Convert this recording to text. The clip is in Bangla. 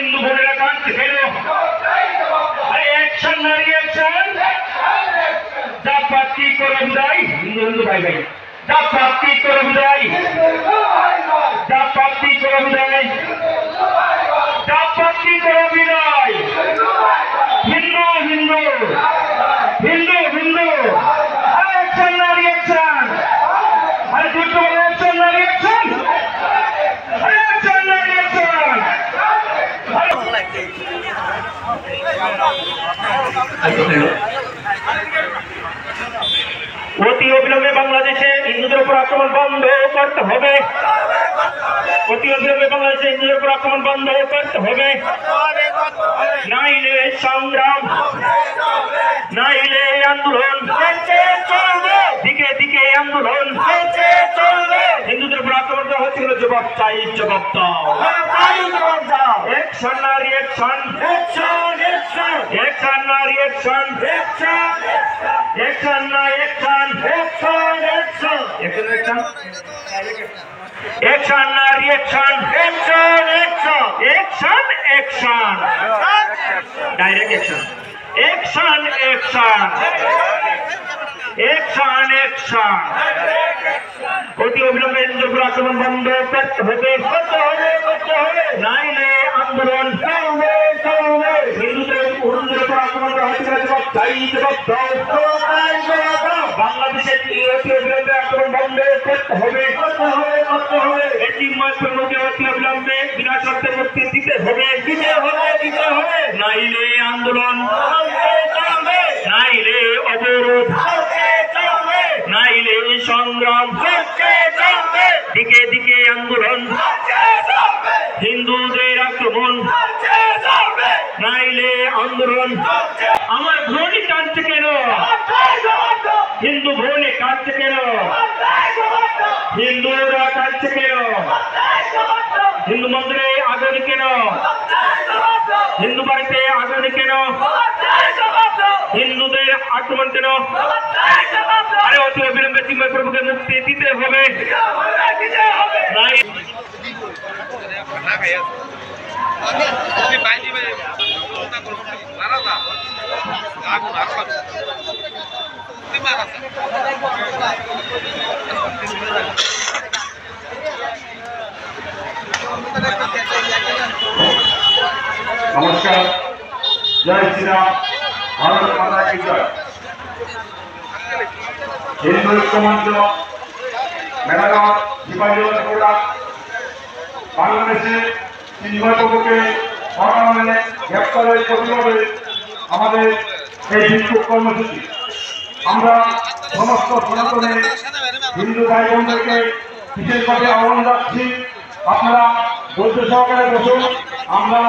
হিন্দু বোনেরা কাঁদছে কেন? আরে অ্যাকশন না রিঅ্যাকশন? জাতপাত কি করে বিদায়? হিন্দু হিন্দু ভাই ভাই, জাতপাত কি করে বিদায়? জাতপাত কি করে বিদায়? জাতপাত কি করে বিদায়? হিন্দু হিন্দু হিন্দু হিন্দু। আরে অ্যাকশন না রিঅ্যাকশন? আরে যুদ্ধ অ্যাকশন না রিঅ্যাকশন? আরে অ্যাকশন না রিঅ্যাকশন? অতি অবিলম্বে বাংলাদেশে হিন্দুদের উপর আক্রমণ বন্ধ করতে হবে। অতি অবিলম্বে বাংলাদেশে হিন্দুদের উপর আক্রমণ বন্ধ করতে হবে। নাইলে সংগ্রাম, নাইলে আন্দোলন, দিকে দিকে আন্দোলন, হিন্দুদের উপর আক্রমণ করা হচ্ছে, জবাব চাই, জবাব দাও। অ্যাকশন না রিঅ্যাকশন? অ্যাকশন না রিঅ্যাকশন? অ্যাকশন না অ্যাকশন? অ্যাকশন না reaction? Action action, direct action. Action action, action action. অতি অবিলম্বে হিন্দুদের উপর আক্রমণ বন্ধ করতে হবে, নাইলে আন্দোলন। হিন্দুদের উপর আক্রমণ করা হচ্ছে, জবাব চাই, জবাব দাও। বাংলাদেশে অতি অবিলম্বে আক্রমণ বন্ধ করতে হবে। এটি মধ্যে অতি অবিলম্বে বিনা শর্তে মুক্তি দিতে হবে। নাইলে আন্দোলন, নাইলে অবরোধ, নাইলে সংগ্রাম, দিকে দিকে আন্দোলন, হিন্দুদের আক্রমণ, নাইলে আন্দোলন। আমার ভ্রণী কাঁদছে কেন? হিন্দু ভ্রণী কাঁদছে কেন? হিন্দুরা কাঁদছে কেন? হিন্দু মন্দিরে আগুন কেন? হিন্দু বাড়িতে আগুন কেন? হিন্দুদের আক্রমণ কেন? আরে অতি অবিলম্বে চিন্ময় প্রভুকে মুক্তি দিতে হবে। নমস্কার, জয় শ্রীরাম, ভারত মাতা কি জয়। হিন্দু ঐক্য মঞ্চ মেলাঘাট শিবাজীরা বাংলাদেশে চিন্ময় প্রভুকে অকারণে গ্রেপ্তারের প্রতিবাদে আমাদের এই বিক্ষোভ কর্মসূচি। আমরা সমস্ত সনাতনের হিন্দু ভাই বোনদেরকে বিশেষভাবে আহ্বান জানাচ্ছি, আপনারা ধৈর্য সহকারে বসুন। আমরা